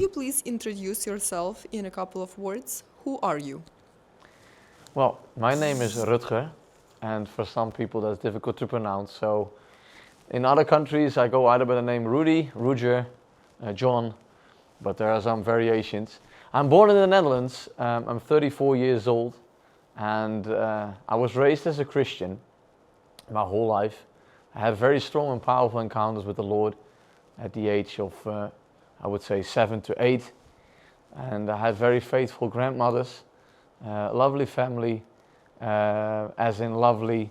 you please introduce yourself in a couple of words? Who are you? Well, my name is Rutger, and for some people that's difficult to pronounce. So in other countries I go either by the name Rudy, Roger, John, but there are some variations. I'm born in the Netherlands. I'm 34 years old, and I was raised as a Christian my whole life. I had very strong and powerful encounters with the Lord at the age of, I would say, 7 to 8. And I had very faithful grandmothers, lovely family, as in lovely,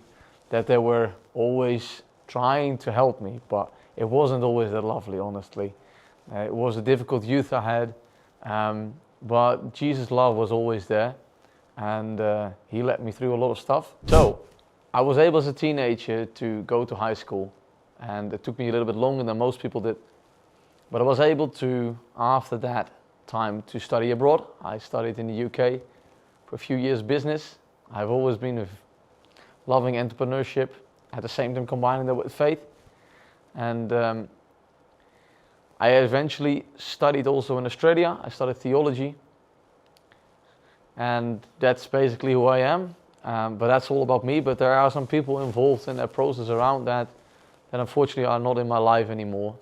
that they were always trying to help me, but it wasn't always that lovely, honestly. It was a difficult youth I had, but Jesus' love was always there, and He led me through a lot of stuff. So I was able as a teenager to go to high school, and it took me a little bit longer than most people did. But I was able to, after that time, to study abroad. I studied in the UK for a few years business. I've always been loving entrepreneurship, at the same time combining that with faith. And I eventually studied also in Australia. I studied theology. And that's basically who I am. But that's all about me. But there are some people involved in that process around that unfortunately are not in my life anymore,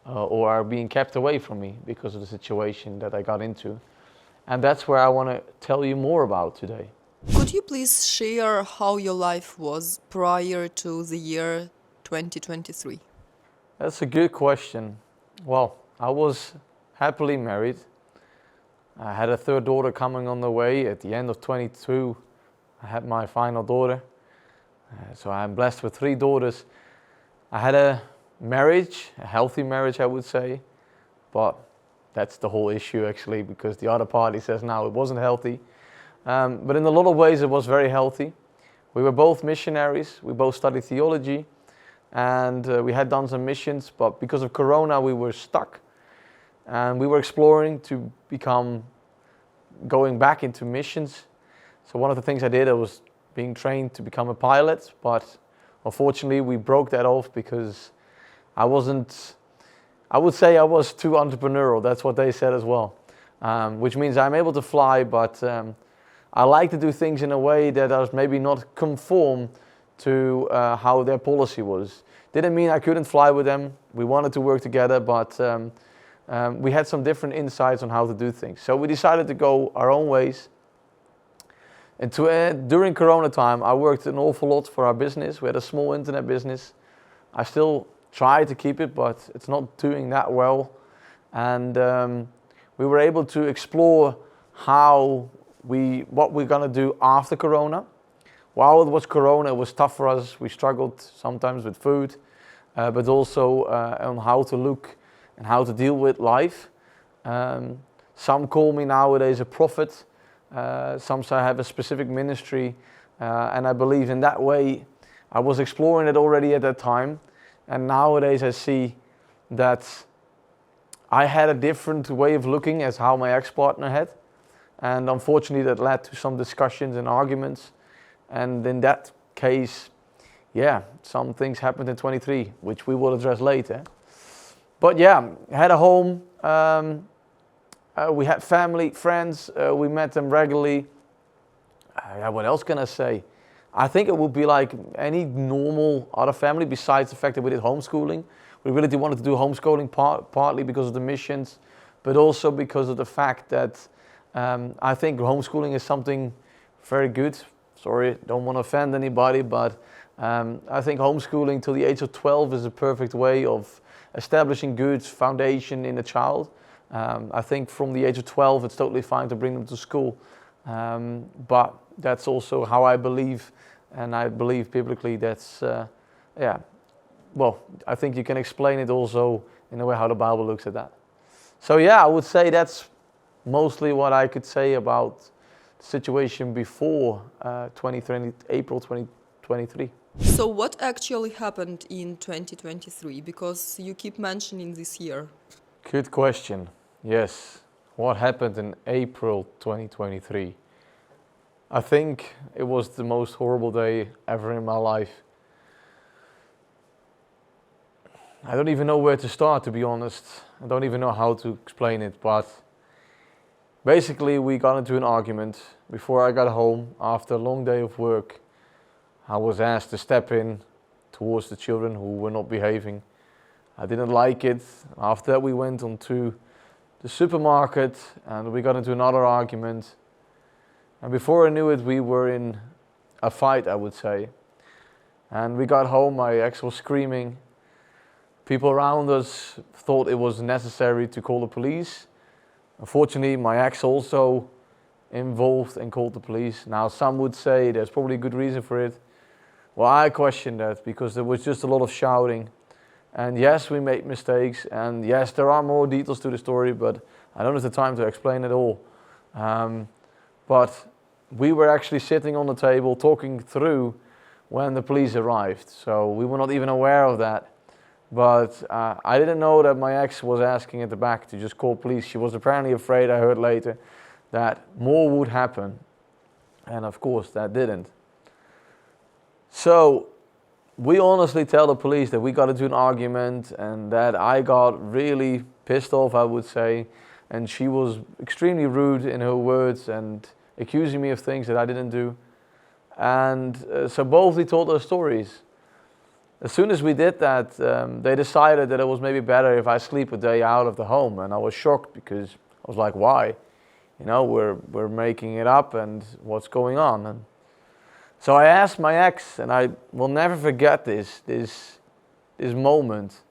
or are being kept away from me because of the situation that I got into. And that's where I want to tell you more about today. Could you please share how your life was prior to the year 2023? That's a good question. Well, I was happily married. I had a third daughter coming on the way. At the end of 22, I had my final daughter. So I'm blessed with 3 daughters. I had a marriage, a healthy marriage, I would say. But that's the whole issue, actually, because the other party says now it wasn't healthy. But in a lot of ways, it was very healthy. We were both missionaries. We both studied theology. And we had done some missions. But because of Corona, we were stuck. And we were exploring to going back into missions. So one of the things I did, I was being trained to become a pilot. But unfortunately, we broke that off because I would say I was too entrepreneurial. That's what they said as well. Which means I'm able to fly, but I like to do things in a way that does maybe not conform to how their policy was. Didn't mean I couldn't fly with them. We wanted to work together, but we had some different insights on how to do things. So we decided to go our own ways. And during Corona time, I worked an awful lot for our business. We had a small internet business. I still try to keep it, but it's not doing that well. And we were able to explore what we're gonna do after Corona. While it was Corona, it was tough for us. We struggled sometimes with food, but also on how to look and how to deal with life. Some call me nowadays a prophet. Some say I have a specific ministry, and I believe in that way. I was exploring it already at that time, and nowadays I see that I had a different way of looking as how my ex-partner had, and unfortunately that led to some discussions and arguments. And in that case, yeah, some things happened in 23, which we will address later. But yeah, I had a home. We had family, friends. We met them regularly. What else can I say? I think it would be like any normal other family, besides the fact that we did homeschooling. We really wanted to do homeschooling partly because of the missions, but also because of the fact that I think homeschooling is something very good. Sorry, don't want to offend anybody, but I think homeschooling till the age of 12 is a perfect way of establishing good foundation in a child. I think from the age of 12 it's totally fine to bring them to school, but that's also how I believe, and I believe biblically that's, well, I think you can explain it also in a way how the Bible looks at that. So yeah, I would say that's mostly what I could say about the situation before April 2023. So what actually happened in 2023? Because you keep mentioning this year. Good question. Yes. What happened in April 2023? I think it was the most horrible day ever in my life. I don't even know where to start, to be honest. I don't even know how to explain it, but basically we got into an argument before I got home after a long day of work. I was asked to step in towards the children who were not behaving. I didn't like it. After that we went on to the supermarket and we got into another argument. And before I knew it, we were in a fight, I would say. And we got home, my ex was screaming. People around us thought it was necessary to call the police. Unfortunately, my ex also involved and called the police. Now, some would say there's probably a good reason for it. Well, I question that because there was just a lot of shouting. And yes, we made mistakes. And yes, there are more details to the story, but I don't have the time to explain it all. But we were actually sitting on the table talking through when the police arrived. So we were not even aware of that. But I didn't know that my ex was asking at the back to just call police. She was apparently afraid, I heard later, that more would happen. And of course, that didn't. So we honestly tell the police that we got into an argument and that I got really pissed off, I would say. And she was extremely rude in her words and accusing me of things that I didn't do. And so both they told their stories. As soon as we did that, they decided that it was maybe better if I sleep a day out of the home. And I was shocked because I was like, why? You know, we're making it up and what's going on? And so I asked my ex, and I will never forget this moment.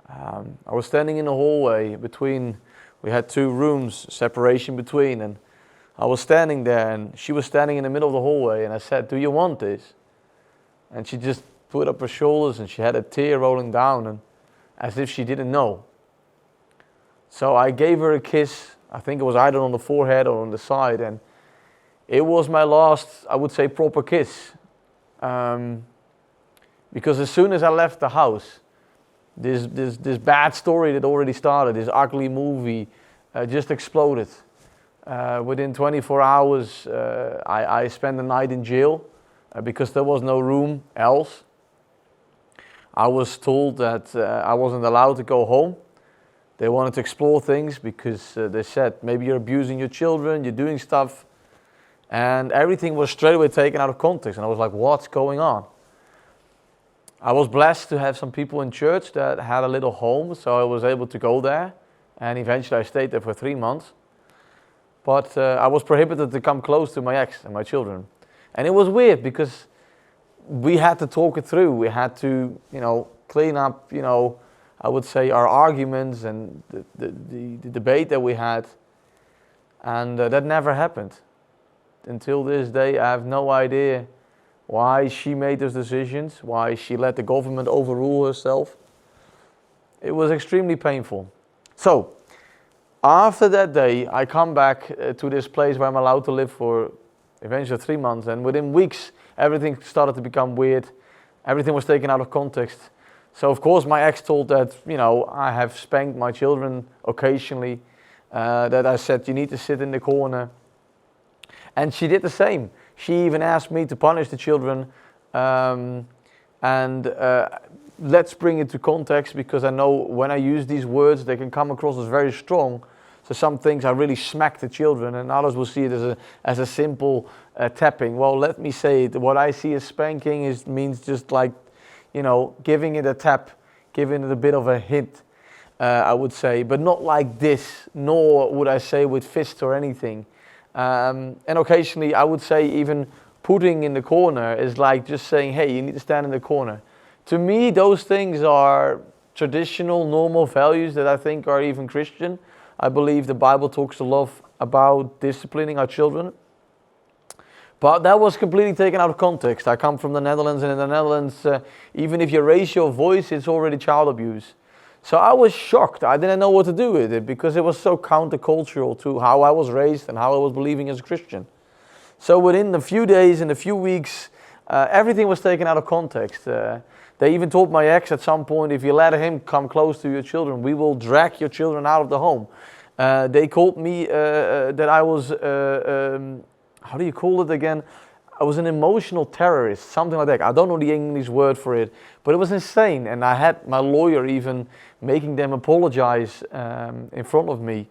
I was standing in the hallway between, we had 2 rooms, separation between, and I was standing there and she was standing in the middle of the hallway and I said, do you want this? And she just put up her shoulders and she had a tear rolling down and as if she didn't know. So I gave her a kiss. I think it was either on the forehead or on the side, and it was my last, I would say, proper kiss. Because as soon as I left the house, this bad story that already started, this ugly movie, just exploded. Within 24 hours, I spent the night in jail because there was no room else. I was told that I wasn't allowed to go home. They wanted to explore things because they said, maybe you're abusing your children, you're doing stuff. And everything was straight away taken out of context. And I was like, what's going on? I was blessed to have some people in church that had a little home, so I was able to go there. And eventually I stayed there for 3 months. But I was prohibited to come close to my ex and my children. And it was weird because we had to talk it through. We had to, clean up, I would say our arguments and the debate that we had. And that never happened. Until this day, I have no idea why she made those decisions, why she let the government overrule herself. It was extremely painful. So, after that day, I come back to this place where I'm allowed to live for eventually 3 months, and within weeks, everything started to become weird. Everything was taken out of context. So, of course, my ex told that, I have spanked my children occasionally, that I said, you need to sit in the corner. And she did the same. She even asked me to punish the children. Let's bring it to context, because I know when I use these words, they can come across as very strong. So some things I really smack the children, and others will see it as a simple tapping. Well, let me say it. What I see as spanking means just like, giving it a tap, giving it a bit of a hint, I would say. But not like this, nor would I say with fists or anything. And occasionally I would say even putting in the corner is like just saying, hey, you need to stand in the corner. To me, those things are traditional, normal values that I think are even Christian. I believe the Bible talks a lot about disciplining our children. But that was completely taken out of context. I come from the Netherlands, and in the Netherlands, even if you raise your voice, it's already child abuse. So I was shocked. I didn't know what to do with it because it was so countercultural to how I was raised and how I was believing as a Christian. So within a few days and a few weeks, everything was taken out of context. They even told my ex at some point, if you let him come close to your children, we will drag your children out of the home. They called me that I was, how do you call it again? I was an emotional terrorist, something like that. I don't know the English word for it, but it was insane. And I had my lawyer even making them apologize in front of me.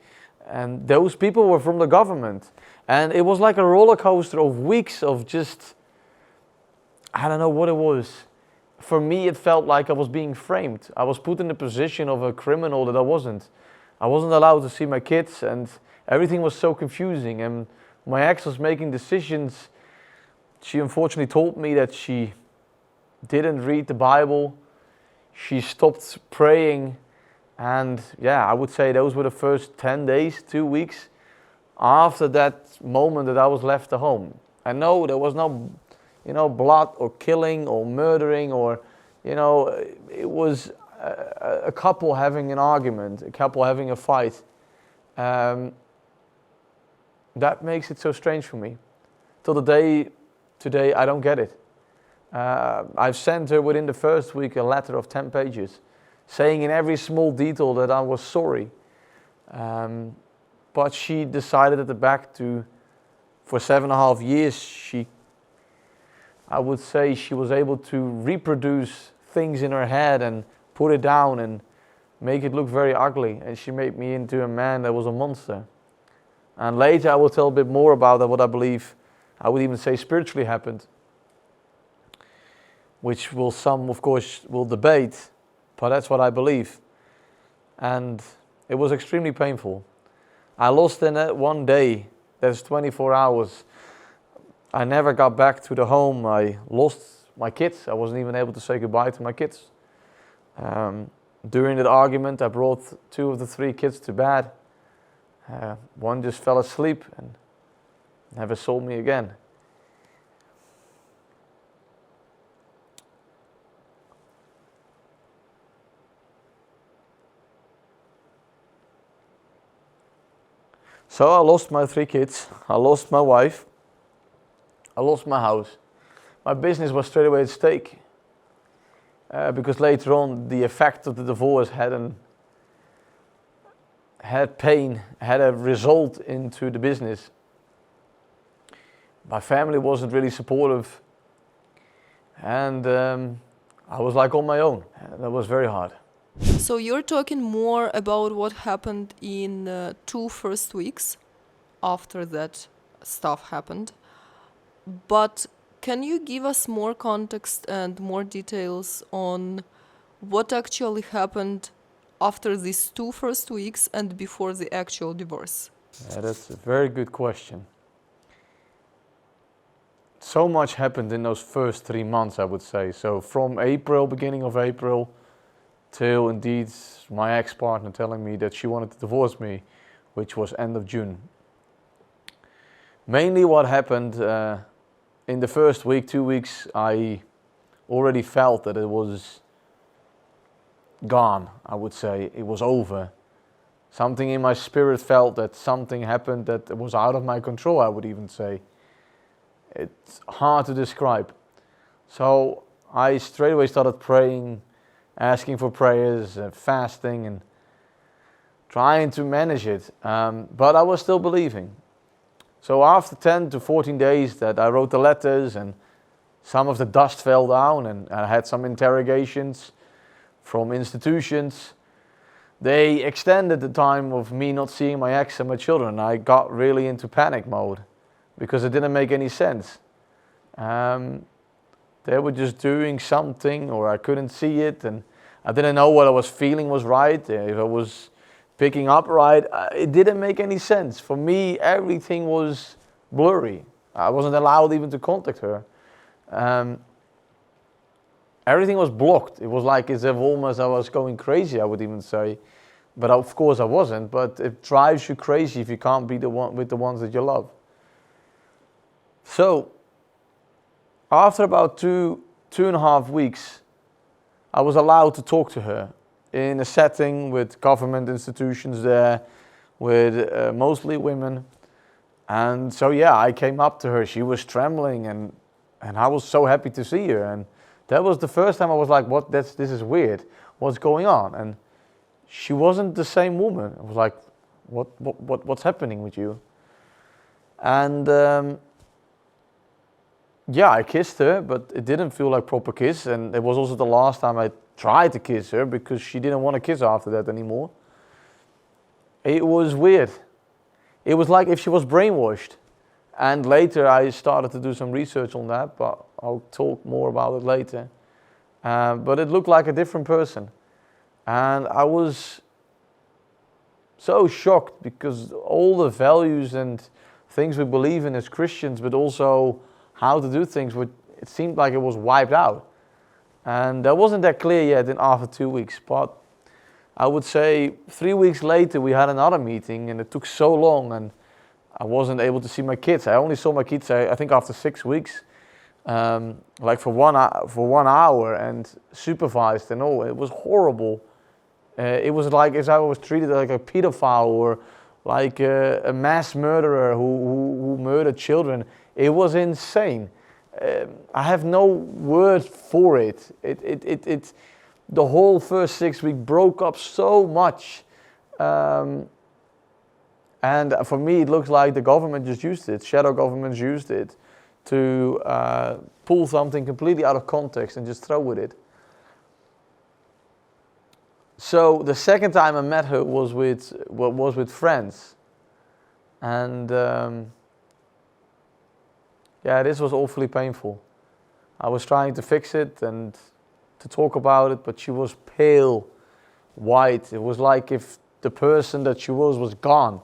And those people were from the government. And it was like a roller coaster of weeks of just, I don't know what it was. For me, it felt like I was being framed. I was put in the position of a criminal that I wasn't. I wasn't allowed to see my kids, and everything was so confusing. And my ex was making decisions. She unfortunately told me that she didn't read the Bible. She stopped praying. And yeah, I would say those were the first 10 days, 2 weeks after that moment that I was left at home. I know there was no, blood or killing or murdering or, it was a couple having an argument, a couple having a fight. That makes it so strange for me. Till the day today, I don't get it. I've sent her within the first week a letter of 10 pages, saying in every small detail that I was sorry. But she decided at the back for 7.5 years, I would say she was able to reproduce things in her head and put it down and make it look very ugly. And she made me into a man that was a monster. And later I will tell a bit more about that, what I believe, I would even say spiritually happened. Which some, of course, will debate, but that's what I believe. And it was extremely painful. I lost in that one day, that's 24 hours. I never got back to the home. I lost my kids. I wasn't even able to say goodbye to my kids. During that argument, I brought 2 of the 3 kids to bed. One just fell asleep and never saw me again. So I lost my 3 kids, I lost my wife, I lost my house. My business was straight away at stake. Because later on the effect of the divorce had a result into the business. My family wasn't really supportive, and I was like on my own. That was very hard. So you're talking more about what happened in 2 first weeks after that stuff happened. But can you give us more context and more details on what actually happened after these 2 first weeks and before the actual divorce? Yeah, that's a very good question. So much happened in those first 3 months, I would say. So from beginning of April, till indeed my ex-partner telling me that she wanted to divorce me, which was end of June. Mainly what happened in the first week, 2 weeks, I already felt that it was gone, I would say. It was over. Something in my spirit felt that something happened that was out of my control, I would even say. It's hard to describe. So I straight away started praying, asking for prayers, fasting, and trying to manage it. But I was still believing. So after 10 to 14 days that I wrote the letters and some of the dust fell down and I had some interrogations from institutions, they extended the time of me not seeing my ex and my children. I got really into panic mode because it didn't make any sense. They were just doing something or I couldn't see it and I didn't know what I was feeling was right, if I was picking up right. It didn't make any sense. For me, everything was blurry. I wasn't allowed even to contact her. Everything was blocked. It was like as if almost I was going crazy, I would even say. But of course I wasn't, but it drives you crazy if you can't be the one with the ones that you love. So, after about 2.5 weeks, I was allowed to talk to her in a setting with government institutions there, with mostly women. And so yeah, I came up to her. She was trembling and I was so happy to see her. And that was the first time I was like, this is weird. What's going on? And she wasn't the same woman. I was like, what's happening with you? And Yeah, I kissed her, but it didn't feel like proper kiss, and it was also the last time I tried to kiss her because she didn't want to kiss after that anymore. It was weird. It was like if she was brainwashed. And later I started to do some research on that, but I'll talk more about it later. But it looked like a different person. And I was so shocked because all the values and things we believe in as Christians, but also how to do things, it seemed like it was wiped out. And that wasn't that clear yet after 2 weeks. But I would say 3 weeks later we had another meeting, and it took so long, and I wasn't able to see my kids. I only saw my kids, I think, after 6 weeks, like for 1 hour, and supervised and all. It was horrible. It was like as I was treated like a pedophile or like a mass murderer who murdered children. It was insane. I have no word for it. The whole first 6 weeks broke up so much. And for me, it looks like the government just used it. Shadow governments used it to pull something completely out of context and just throw with it. So the second time I met her was with friends, and yeah, this was awfully painful. I was trying to fix it and to talk about it, but she was pale, white. It was like if the person that she was gone.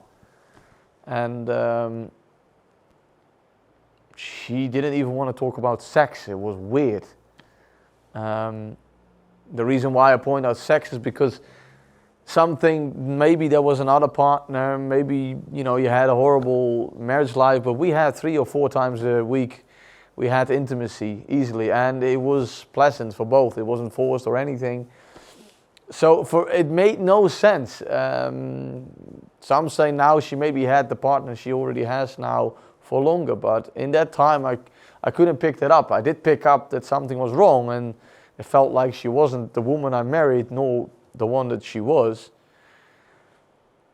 And she didn't even want to talk about sex. It was weird. The reason why I point out sex is because maybe there was another partner, maybe, you had a horrible marriage life, but we had 3 or 4 times a week, we had intimacy easily, and it was pleasant for both. It wasn't forced or anything. So it made no sense. Some say now she maybe had the partner she already has now for longer, but in that time I couldn't pick that up. I did pick up that something was wrong, and it felt like she wasn't the woman I married, nor the one that she was.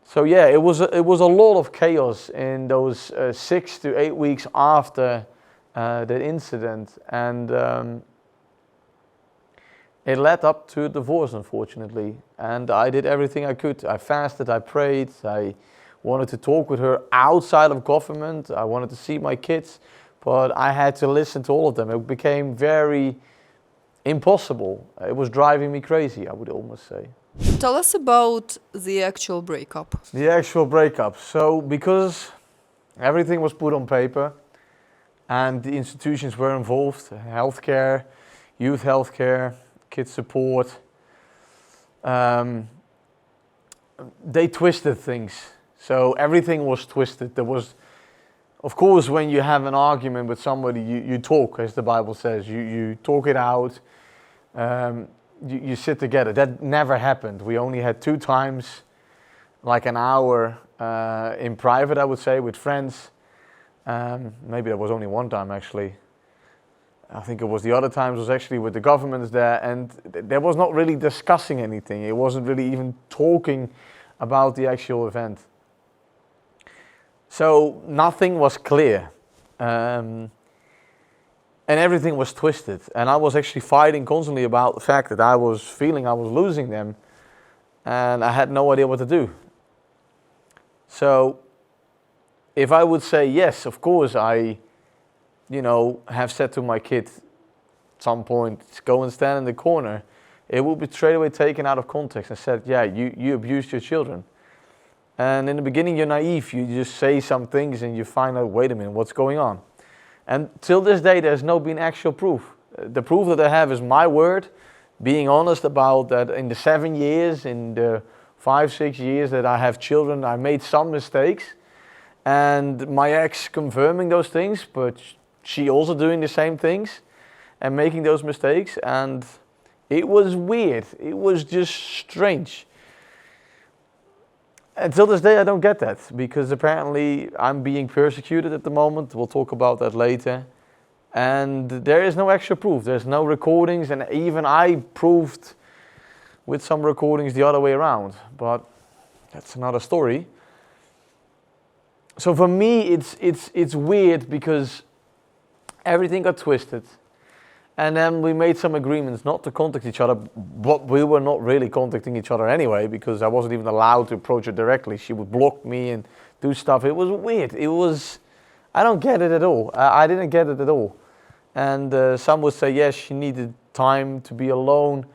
So yeah, it was a lot of chaos in those 6 to 8 weeks after that incident, and it led up to a divorce, unfortunately. And I did everything I could. I fasted, I prayed, I wanted to talk with her outside of government. I wanted to see my kids, but I had to listen to all of them. It became very impossible. It was driving me crazy, I would almost say. Tell us about the actual breakup. The actual breakup. So because everything was put on paper and the institutions were involved, healthcare, youth healthcare, kids support, they twisted things. So everything was twisted. There was, of course, when you have an argument with somebody, you talk, as the Bible says. You talk it out. You sit together. That never happened. We only had 2 times, like an hour in private, I would say, with friends. Maybe there was only 1 time, actually. I think it was the other times was actually with the governments there, and there was not really discussing anything. It wasn't really even talking about the actual event. So nothing was clear. And everything was twisted. And I was actually fighting constantly about the fact that I was feeling I was losing them. And I had no idea what to do. So if I would say yes, of course I, have said to my kid at some point, go and stand in the corner, it would be straight away taken out of context and said, yeah, you abused your children. And in the beginning you're naive, you just say some things and you find out, wait a minute, what's going on? And till this day there's no been actual proof. The proof that I have is my word, being honest about that in the 7 years, in the 5-6 years that I have children, I made some mistakes. And my ex confirming those things, but she also doing the same things and making those mistakes. And it was weird. It was just strange. Until this day I don't get that, because apparently I'm being persecuted at the moment. We'll talk about that later. And there is no actual proof. There's no recordings, and even I proved with some recordings the other way around. But that's another story. So for me it's weird because everything got twisted. And then we made some agreements not to contact each other, but we were not really contacting each other anyway, because I wasn't even allowed to approach her directly. She would block me and do stuff. It was weird. I don't get it at all. I didn't get it at all. And some would say, yes, she needed time to be alone,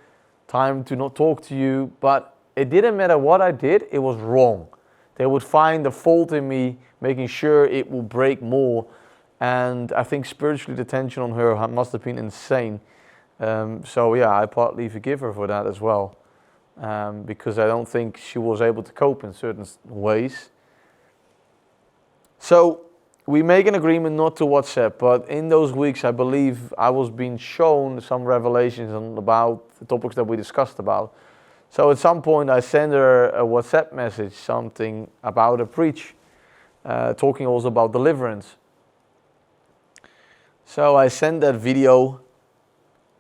time to not talk to you, but it didn't matter what I did, it was wrong. They would find the fault in me, making sure it will break more. And I think spiritually the tension on her must have been insane. So yeah, I partly forgive her for that as well. Because I don't think she was able to cope in certain ways. So we make an agreement not to WhatsApp, but in those weeks I believe I was being shown some revelations about the topics that we discussed about. So at some point I sent her a WhatsApp message, something about a preach, talking also about deliverance. So I sent that video,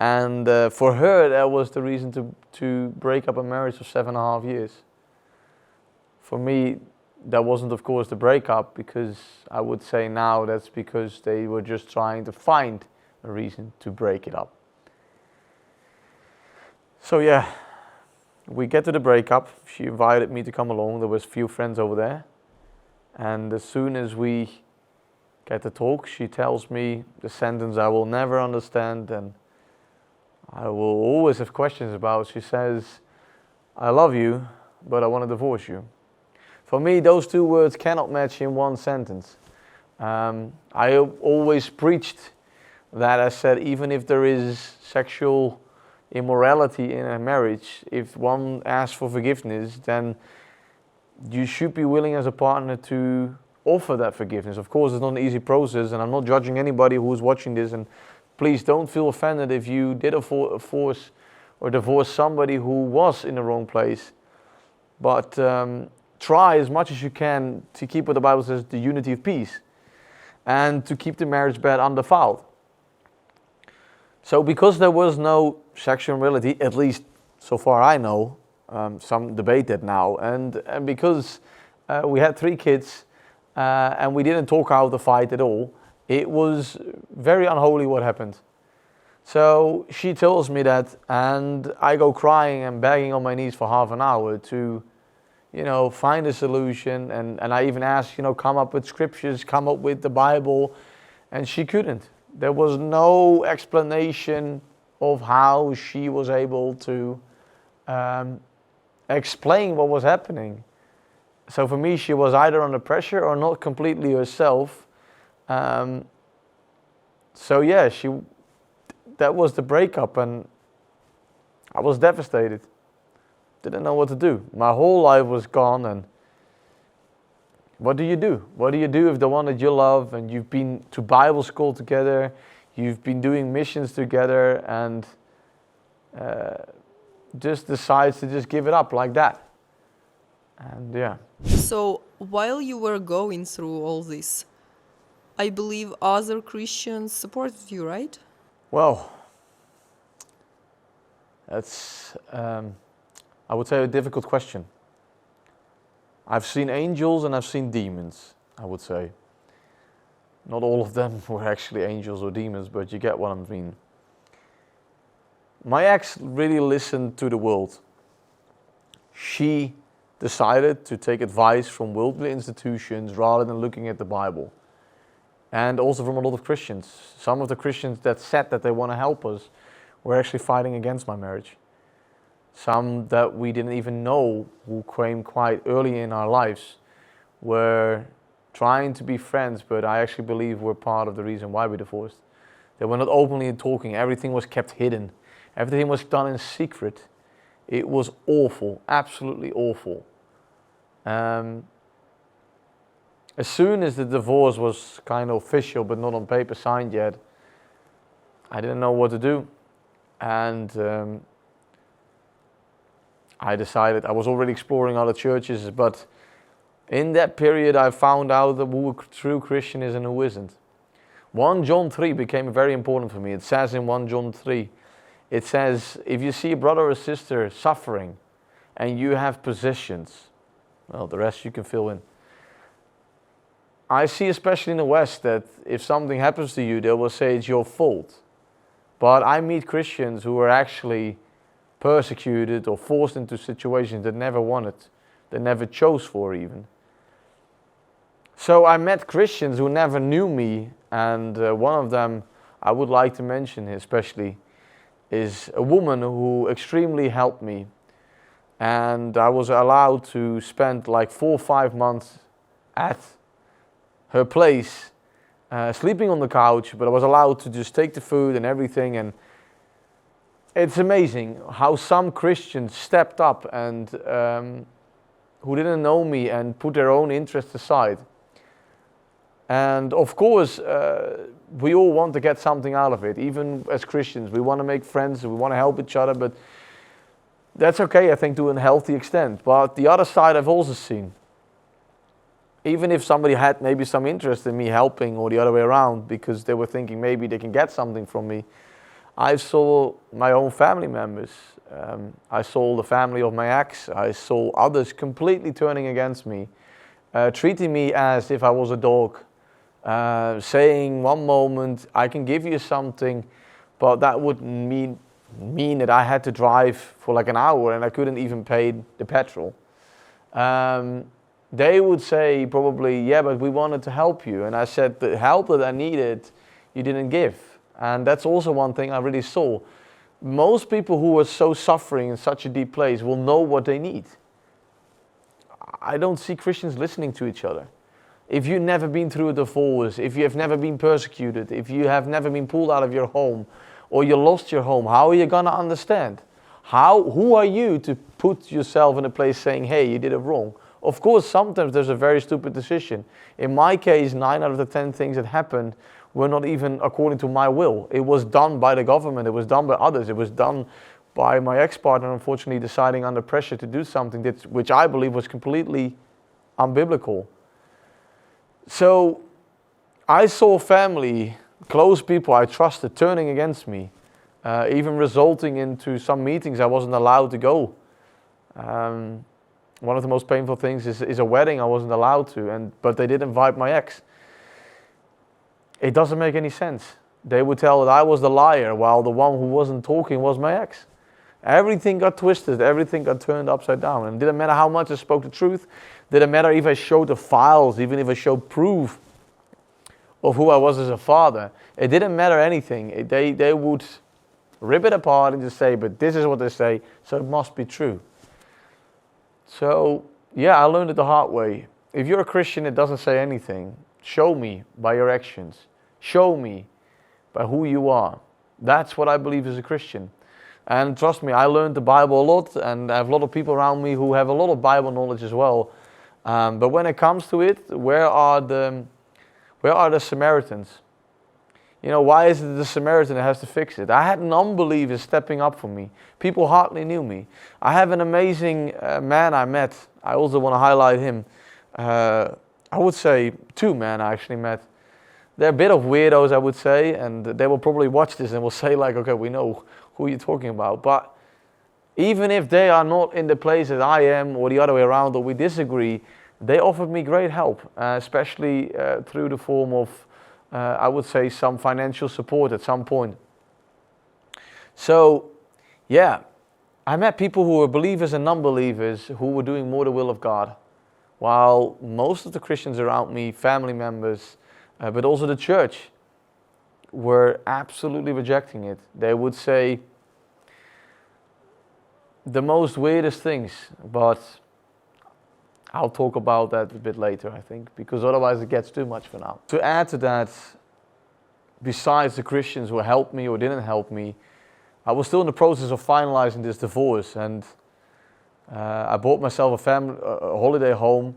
and for her that was the reason to break up a marriage of 7.5 years. For me, that wasn't of course the breakup, because I would say now that's because they were just trying to find a reason to break it up. So yeah, we get to the breakup. She invited me to come along. There was a few friends over there. And as soon as we get to talk, she tells me the sentence I will never understand and I will always have questions about. She says, I love you, but I want to divorce you. For me, those two words cannot match in one sentence. I always preached that. I said, even if there is sexual immorality in a marriage, if one asks for forgiveness, then you should be willing as a partner to offer that forgiveness. Of course, it's not an easy process, and I'm not judging anybody who's watching this, and please don't feel offended if you did force or divorce somebody who was in the wrong place. But try as much as you can to keep what the Bible says, the unity of peace, and to keep the marriage bed undefiled. So because there was no sexual immorality, at least so far I know, some debate that now, and because we had 3 kids, and we didn't talk out the fight at all, it was very unholy what happened. So she tells me that, and I go crying and begging on my knees for half an hour to, find a solution. And I even asked, come up with scriptures, come up with the Bible, and she couldn't. There was no explanation of how she was able to explain what was happening. So for me, she was either under pressure or not completely herself. So yeah, that was the breakup, and I was devastated. Didn't know what to do. My whole life was gone, and what do you do? What do you do if the one that you love, and you've been to Bible school together, you've been doing missions together, and just decides to just give it up like that? And yeah. So while you were going through all this, I believe other Christians supported you, right? Well, that's, I would say, a difficult question. I've seen angels and I've seen demons, I would say. Not all of them were actually angels or demons, but you get what I mean. My ex really listened to the world. She decided to take advice from worldly institutions rather than looking at the Bible. And also from a lot of Christians. Some of the Christians that said that they want to help us were actually fighting against my marriage. Some that we didn't even know, who came quite early in our lives, were trying to be friends, but I actually believe were part of the reason why we divorced. They were not openly talking. Everything was kept hidden. Everything was done in secret. It was awful, absolutely awful. As soon as the divorce was kind of official, but not on paper signed yet, I didn't know what to do. And I decided, I was already exploring other churches, but in that period I found out that who a true Christian is and who isn't. 1 John 3 became very important for me. It says in 1 John 3, it says, if you see a brother or sister suffering and you have possessions, well, the rest you can fill in. I see, especially in the West, that if something happens to you, they will say it's your fault. But I meet Christians who are actually persecuted or forced into situations they never wanted, they never chose for even. So I met Christians who never knew me, and one of them I would like to mention especially is a woman who extremely helped me. And I was allowed to spend like 4 or 5 months at her place, sleeping on the couch, but I was allowed to just take the food and everything. And it's amazing how some Christians stepped up and who didn't know me and put their own interests aside. And of course, we all want to get something out of it. Even as Christians, we want to make friends, we want to help each other, but that's okay, I think, to a healthy extent. But the other side I've also seen. Even if somebody had maybe some interest in me helping or the other way around because they were thinking maybe they can get something from me, I saw my own family members. I saw the family of my ex. I saw others completely turning against me, treating me as if I was a dog. Saying one moment, I can give you something, but that would mean that I had to drive for like an hour and I couldn't even pay the petrol. They would say probably, yeah, but we wanted to help you. And I said, the help that I needed, you didn't give. And that's also one thing I really saw. Most people who are so suffering in such a deep place will know what they need. I don't see Christians listening to each other. If you've never been through a divorce, if you have never been persecuted, if you have never been pulled out of your home, or you lost your home, how are you going to understand? Who are you to put yourself in a place saying, hey, you did it wrong? Of course, sometimes there's a very stupid decision. In my case, 9 out of the 10 things that happened were not even according to my will. It was done by the government, it was done by others, it was done by my ex-partner, unfortunately, deciding under pressure to do something which I believe was completely unbiblical. So I saw family, close people I trusted turning against me, even resulting into some meetings I wasn't allowed to go. One of the most painful things is a wedding I wasn't allowed to, but they did invite my ex. It doesn't make any sense. They would tell that I was the liar while the one who wasn't talking was my ex. Everything got twisted, everything got turned upside down. And it didn't matter how much I spoke the truth. It didn't matter if I showed the files, even if I showed proof of who I was as a father. It didn't matter anything. They would rip it apart and just say, but this is what they say, so it must be true. So, yeah, I learned it the hard way. If you're a Christian, it doesn't say anything. Show me by your actions. Show me by who you are. That's what I believe as a Christian. And trust me, I learned the Bible a lot, and I have a lot of people around me who have a lot of Bible knowledge as well. But when it comes to it, where are the Samaritans? You know, why is it the Samaritan that has to fix it? I had non-believers stepping up for me. People hardly knew me. I have an amazing man I met. I also want to highlight him. I would say 2 men I actually met. They're a bit of weirdos, I would say, and they will probably watch this and will say like, okay, we know who you're talking about. But even if they are not in the place that I am, or the other way around, or we disagree, they offered me great help, especially through the form of, I would say, some financial support at some point. So, yeah, I met people who were believers and non-believers who were doing more the will of God, while most of the Christians around me, family members, but also the church, were absolutely rejecting it. They would say the most weirdest things, but I'll talk about that a bit later, I think, because otherwise it gets too much for now. To add to that, besides the Christians who helped me or didn't help me, I was still in the process of finalizing this divorce, and I bought myself a holiday home,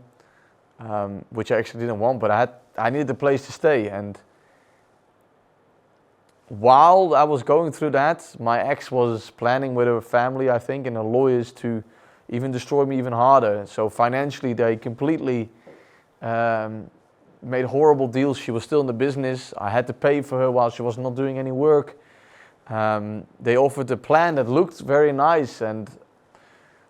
which I actually didn't want, but I needed a place to stay. And while I was going through that, my ex was planning with her family, I think, and her lawyers to even destroy me even harder. So financially, they completely made horrible deals. She was still in the business. I had to pay for her while she was not doing any work. They offered a plan that looked very nice, and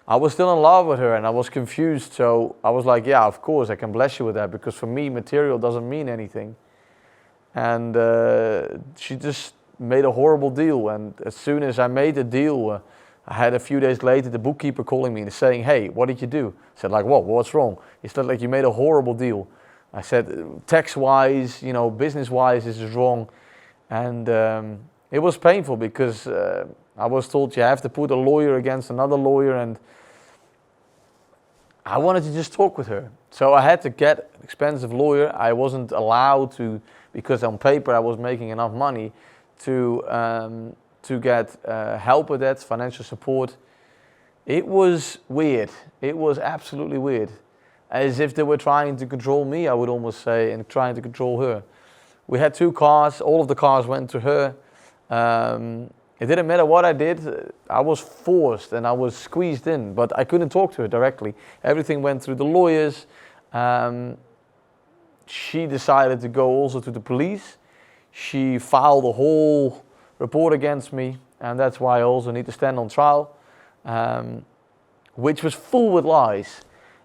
I was still in love with her and I was confused. So I was like, yeah, of course I can bless you with that, because for me material doesn't mean anything. And she just made a horrible deal. And as soon as I made the deal, I had a few days later the bookkeeper calling me and saying, hey, what did you do? I said, like, what? What's wrong? He said, like, you made a horrible deal. I said, tax-wise, you know, business-wise, this is wrong. And it was painful because I was told you have to put a lawyer against another lawyer, and I wanted to just talk with her. So I had to get an expensive lawyer. I wasn't allowed to, because on paper I was making enough money to get help with that, financial support. It was weird. It was absolutely weird. As if they were trying to control me, I would almost say, and trying to control her. We had 2 cars. All of the cars went to her. It didn't matter what I did. I was forced and I was squeezed in, but I couldn't talk to her directly. Everything went through the lawyers. She decided to go also to the police. She filed a whole report against me, and that's why I also need to stand on trial, which was full with lies.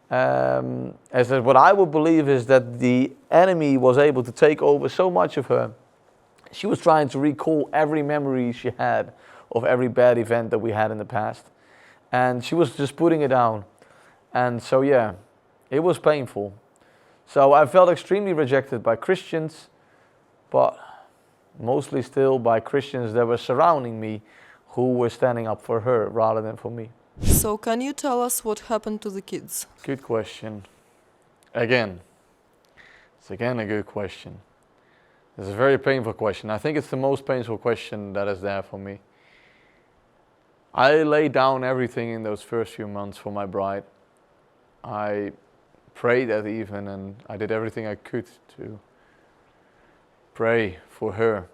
As what I would believe is that the enemy was able to take over so much of her. She was trying to recall every memory she had of every bad event that we had in the past. And she was just putting it down. And so yeah, it was painful. So I felt extremely rejected by Christians, but mostly still by Christians that were surrounding me, who were standing up for her rather than for me. So can you tell us what happened to the kids? Good question. Again, it's again a good question. It's a very painful question. I think it's the most painful question that is there for me. I laid down everything in those first few months for my bride. I prayed that even, and I did everything I could to pray for her,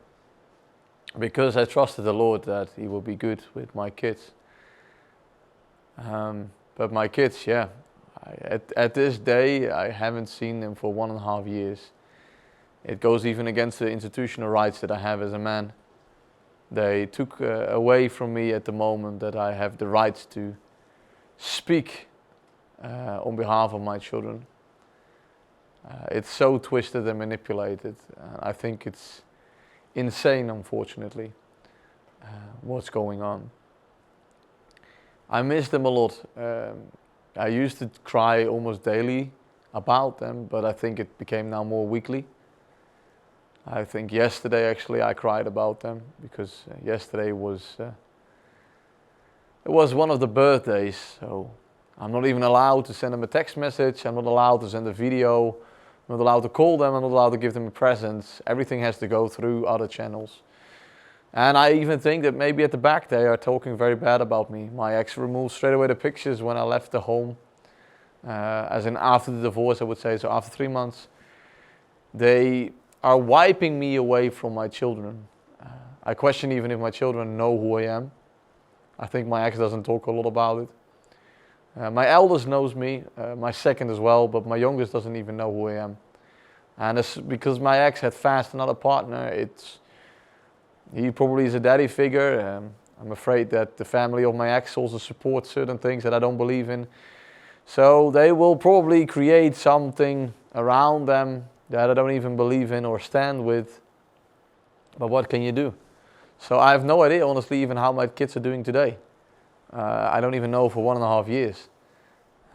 because I trusted the Lord that He will be good with my kids. But my kids, yeah, at this day, I haven't seen them for 1.5 years. It goes even against the institutional rights that I have as a man. They took away from me at the moment that I have the rights to speak on behalf of my children. It's so twisted and manipulated. I think it's insane, unfortunately, what's going on. I miss them a lot. I used to cry almost daily about them, but I think it became now more weekly. I think yesterday actually I cried about them, because yesterday was it was one of the birthdays, so I'm not even allowed to send them a text message, I'm not allowed to send a video, I'm not allowed to call them, I'm not allowed to give them a present. Everything has to go through other channels. And I even think that maybe at the back they are talking very bad about me. My ex removed straight away the pictures when I left the home, as in after the divorce, I would say, so after 3 months. They are wiping me away from my children. I question even if my children know who I am. I think my ex doesn't talk a lot about it. My eldest knows me, my second as well, but my youngest doesn't even know who I am. And it's because my ex had fast another partner, he probably is a daddy figure. I'm afraid that the family of my ex also supports certain things that I don't believe in. So they will probably create something around them that I don't even believe in or stand with. But what can you do? So I have no idea, honestly, even how my kids are doing today. I don't even know for 1.5 years.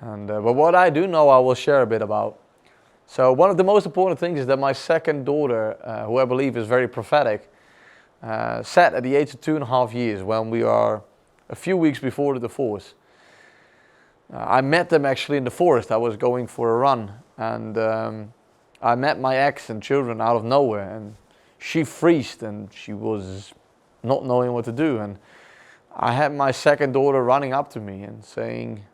But what I do know, I will share a bit about. So one of the most important things is that my second daughter, who I believe is very prophetic, said at the age of 2.5 years, when we are a few weeks before the divorce. I met them actually in the forest. I was going for a run, and I met my ex and children out of nowhere, and she freezed and she was not knowing what to do. And I had my second daughter running up to me and saying,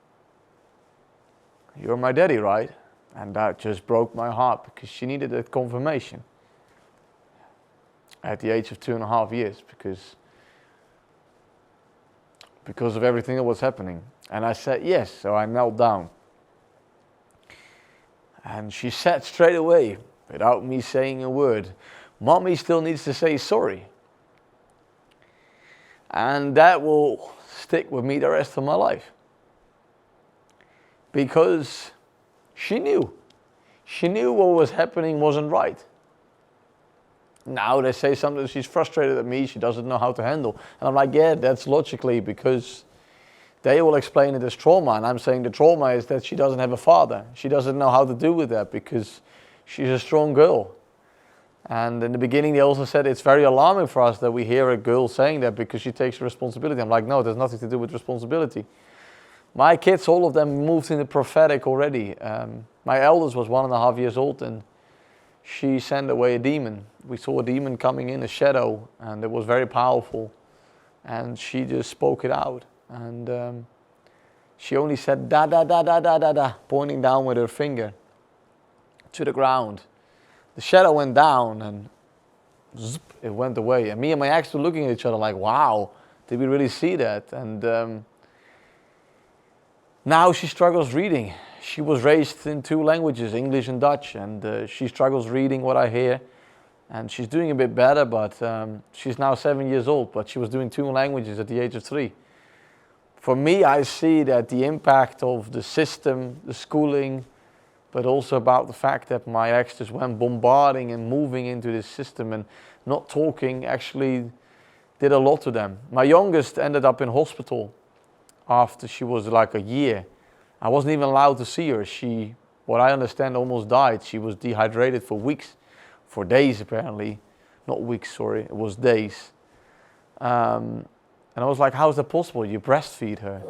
"You're my daddy, right?" And that just broke my heart, because she needed that confirmation at the age of 2.5 years, because of everything that was happening. And I said yes, so I knelt down. And she said straight away, without me saying a word, "Mommy still needs to say sorry." And that will stick with me the rest of my life. because she knew. She knew what was happening wasn't right. Now they say something, she's frustrated at me, she doesn't know how to handle. And I'm like, yeah, that's logically because they will explain it as trauma. And I'm saying the trauma is that she doesn't have a father. She doesn't know how to deal with that because she's a strong girl. And in the beginning, they also said it's very alarming for us that we hear a girl saying that because she takes responsibility. I'm like, no, there's nothing to do with responsibility. My kids, all of them moved into prophetic already. My eldest was 1.5 years old and she sent away a demon. We saw a demon coming in, a shadow, and it was very powerful. And she just spoke it out. And she only said, da, da, da, da, da, da, da, pointing down with her finger to the ground. The shadow went down and zip, it went away. And me and my ex were looking at each other like, wow, did we really see that? And now she struggles reading. She was raised in 2 languages, English and Dutch, and she struggles reading what I hear. And she's doing a bit better, but she's now 7 years old, but she was doing 2 languages at the age of 3. For me, I see that the impact of the system, the schooling, but also about the fact that my ex just went bombarding and moving into this system and not talking actually did a lot to them. My youngest ended up in hospital after she was like a year. I wasn't even allowed to see her. She, what I understand, almost died. She was dehydrated for weeks, for days apparently. Not weeks, sorry, it was days. And I was like, how is that possible? You breastfeed her.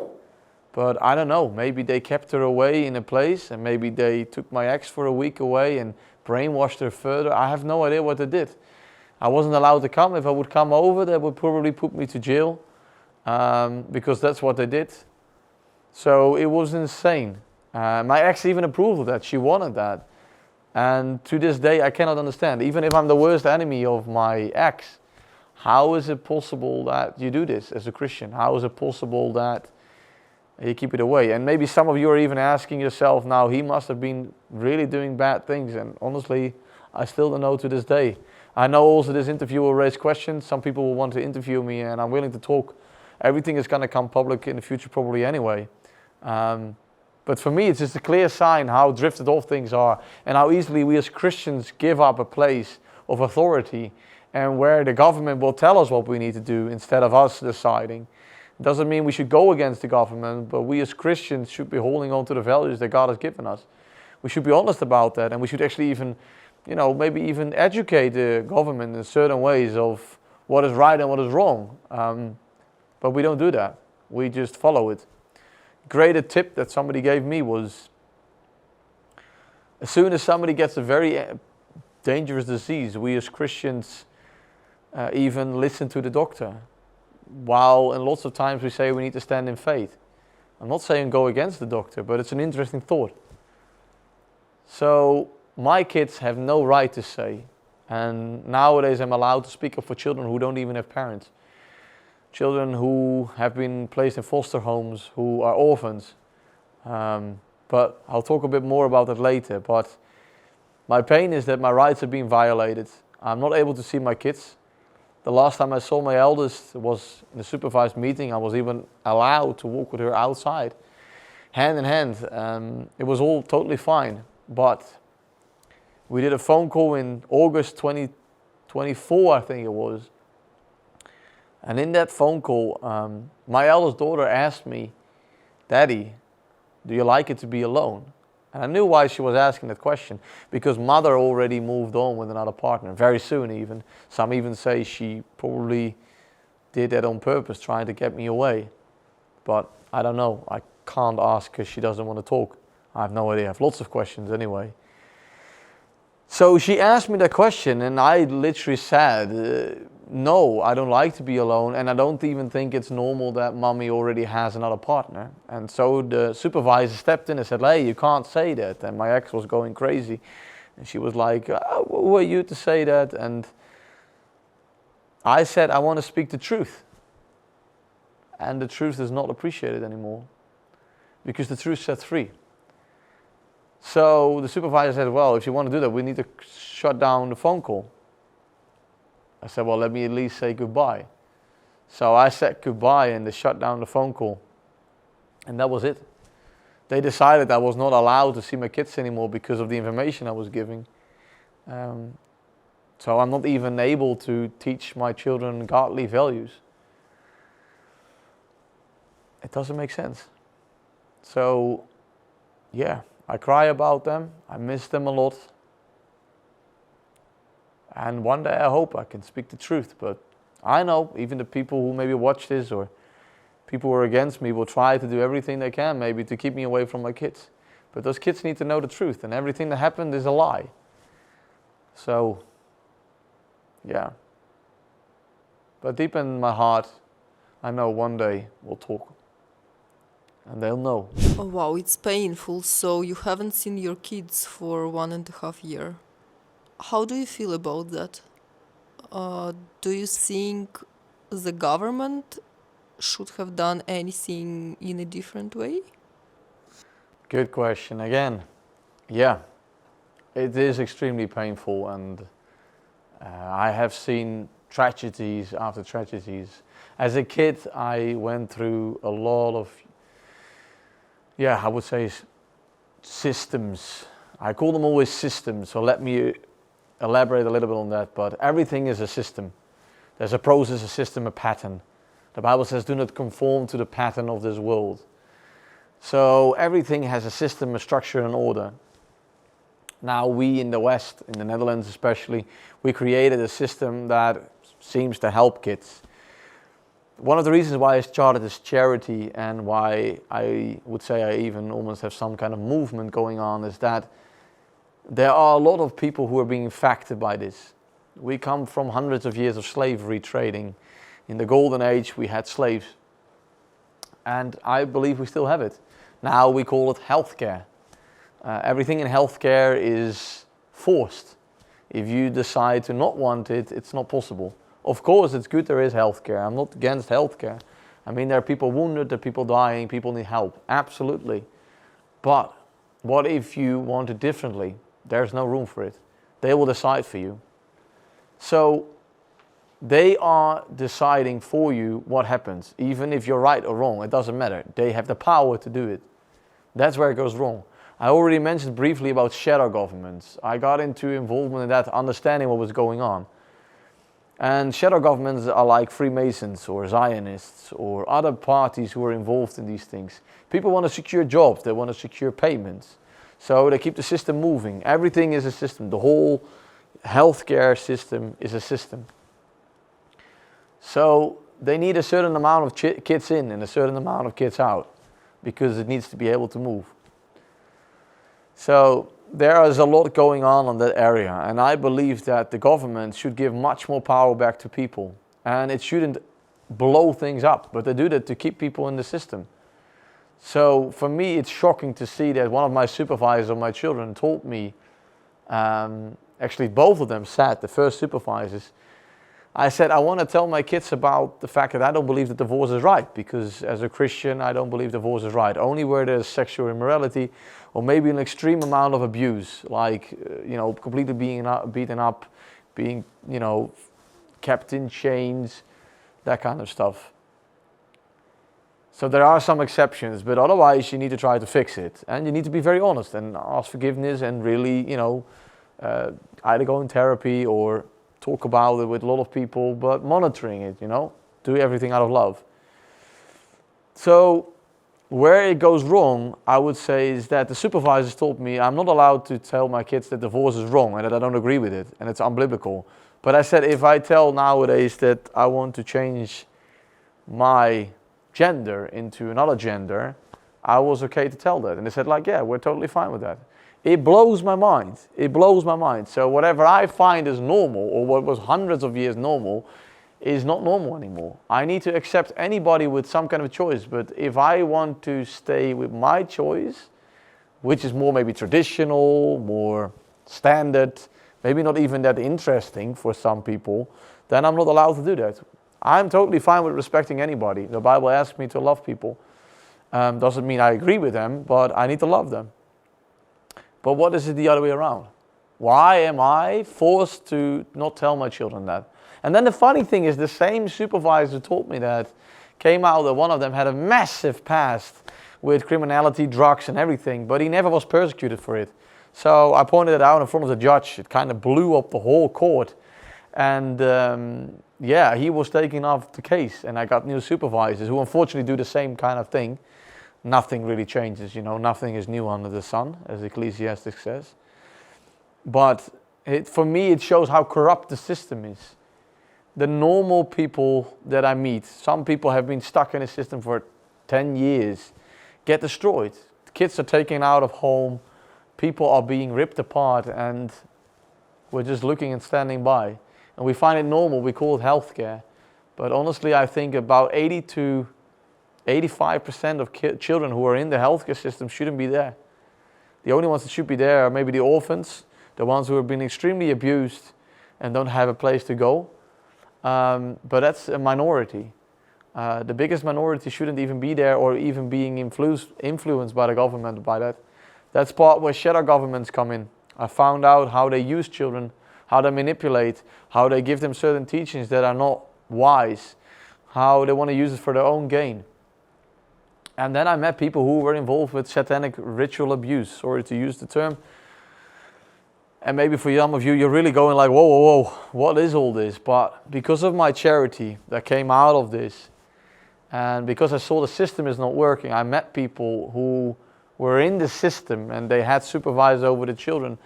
But I don't know, maybe they kept her away in a place and maybe they took my ex for a week away and brainwashed her further. I have no idea what they did. I wasn't allowed to come. If I would come over, they would probably put me to jail because that's what they did. So it was insane. My ex even approved of that. She wanted that. And to this day, I cannot understand. Even if I'm the worst enemy of my ex, how is it possible that you do this as a Christian? How is it possible that you keep it away? And maybe some of you are even asking yourself now, he must have been really doing bad things. And honestly, I still don't know to this day. I know also this interview will raise questions. Some people will want to interview me and I'm willing to talk. Everything is going to come public in the future probably anyway. But for me, it's just a clear sign how drifted off things are and how easily we as Christians give up a place of authority and where the government will tell us what we need to do instead of us deciding. It doesn't mean we should go against the government, but we as Christians should be holding on to the values that God has given us. We should be honest about that, and we should actually even, maybe even educate the government in certain ways of what is right and what is wrong. But we don't do that. We just follow it. Greater tip that somebody gave me was, as soon as somebody gets a very dangerous disease, we as Christians even listen to the doctor. While in lots of times we say we need to stand in faith. I'm not saying go against the doctor, but it's an interesting thought. So my kids have no right to say, and nowadays I'm allowed to speak up for children who don't even have parents. Children who have been placed in foster homes, who are orphans. But I'll talk a bit more about that later. But my pain is that my rights are being violated. I'm not able to see my kids. The last time I saw my eldest was in a supervised meeting. I was even allowed to walk with her outside, hand in hand. It was all totally fine. But we did a phone call in August 2024, I think it was. And in that phone call, my eldest daughter asked me, Daddy, do you like it to be alone? And I knew why she was asking that question, because mother already moved on with another partner, very soon even. Some even say she probably did that on purpose, trying to get me away. But I don't know, I can't ask because she doesn't want to talk. I have no idea, I have lots of questions anyway. So she asked me that question and I literally said, no, I don't like to be alone and I don't even think it's normal that mommy already has another partner. And so the supervisor stepped in and said, hey, you can't say that. And my ex was going crazy. And she was like, who are you to say that? And I said, I want to speak the truth. And the truth is not appreciated anymore because the truth sets free. So the supervisor said, well, if you want to do that, we need to shut down the phone call. I said, well, let me at least say goodbye. So I said goodbye and they shut down the phone call. And that was it. They decided I was not allowed to see my kids anymore because of the information I was giving. So I'm not even able to teach my children godly values. It doesn't make sense. So, yeah, I cry about them. I miss them a lot. And one day I hope I can speak the truth. But I know even the people who maybe watch this or people who are against me will try to do everything they can maybe to keep me away from my kids. But those kids need to know the truth, and everything that happened is a lie. So, yeah. But deep in my heart, I know one day we'll talk. And they'll know. Oh, wow, it's painful. So you haven't seen your kids for 1.5 years. How do you feel about that? Do you think the government should have done anything in a different way? Good question. Again, yeah, it is extremely painful, and I have seen tragedies after tragedies. As a kid, I went through a lot of, I would say systems. I call them always systems, so let me elaborate a little bit on that. But everything is a system. There's a process, a system, a pattern. The Bible says, do not conform to the pattern of this world. So everything has a system, a structure, and order. Now we in the West, in the Netherlands especially, we created a system that seems to help kids. One of the reasons why I started this charity and why I would say I even almost have some kind of movement going on is that there are a lot of people who are being affected by this. We come from hundreds of years of slavery trading. In the golden age we had slaves. And I believe we still have it. Now we call it healthcare. Everything in healthcare is forced. If you decide to not want it, it's not possible. Of course, it's good there is healthcare. I'm not against healthcare. I mean, there are people wounded, there are people dying, people need help. Absolutely. But what if you want it differently? There's no room for it. They will decide for you. So they are deciding for you what happens. Even if you're right or wrong, it doesn't matter. They have the power to do it. That's where it goes wrong. I already mentioned briefly about shadow governments. I got into involvement in that, understanding what was going on. And shadow governments are like Freemasons or Zionists or other parties who are involved in these things. People want to secure jobs, they want to secure payments. So they keep the system moving. Everything is a system. The whole healthcare system is a system. So they need a certain amount of kids in and a certain amount of kids out because it needs to be able to move. So there is a lot going on that area, and I believe that the government should give much more power back to people, and it shouldn't blow things up, but they do that to keep people in the system. So for me, it's shocking to see that one of my supervisors of my children told me, actually both of them said, the first supervisors, I said, I want to tell my kids about the fact that I don't believe that divorce is right, because as a Christian, I don't believe divorce is right. Only where there's sexual immorality or maybe an extreme amount of abuse, like, completely being beaten up, being, kept in chains, that kind of stuff. So there are some exceptions, but otherwise you need to try to fix it. And you need to be very honest and ask forgiveness and really, either go in therapy or talk about it with a lot of people, but monitoring it, do everything out of love. So where it goes wrong, I would say, is that the supervisors told me I'm not allowed to tell my kids that divorce is wrong and that I don't agree with it and it's unbiblical. But I said, if I tell nowadays that I want to change my gender into another gender, I was okay to tell that. And they said, yeah, we're totally fine with that. It blows my mind. It blows my mind. So whatever I find is normal, or what was hundreds of years normal, is not normal anymore. I need to accept anybody with some kind of choice. But if I want to stay with my choice, which is more maybe traditional, more standard, maybe not even that interesting for some people, then I'm not allowed to do that. I'm totally fine with respecting anybody. The Bible asks me to love people. Doesn't mean I agree with them, but I need to love them. But what is it the other way around? Why am I forced to not tell my children that? And then the funny thing is, the same supervisor who taught me that came out that one of them had a massive past with criminality, drugs and everything, but he never was persecuted for it. So I pointed it out in front of the judge. It kind of blew up the whole court. And yeah, he was taking off the case, and I got new supervisors who unfortunately do the same kind of thing. Nothing really changes, you know, nothing is new under the sun, as Ecclesiastes says. But for me, it shows how corrupt the system is. The normal people that I meet, some people have been stuck in a system for 10 years, get destroyed. Kids are taken out of home, people are being ripped apart, and we're just looking and standing by. And we find it normal, we call it healthcare. But honestly, I think about 80 to 85% of children who are in the healthcare system shouldn't be there. The only ones that should be there are maybe the orphans, the ones who have been extremely abused and don't have a place to go. But that's a minority. The biggest minority shouldn't even be there or even being influenced by the government by that. That's part where shadow governments come in. I found out how they use children, how they manipulate, how they give them certain teachings that are not wise, how they want to use it for their own gain. And then I met people who were involved with satanic ritual abuse, sorry to use the term. And maybe for some of you, you're really going like, whoa, whoa, whoa, what is all this? But because of my charity that came out of this, and because I saw the system is not working, I met people who were in the system and they had supervisors over the children.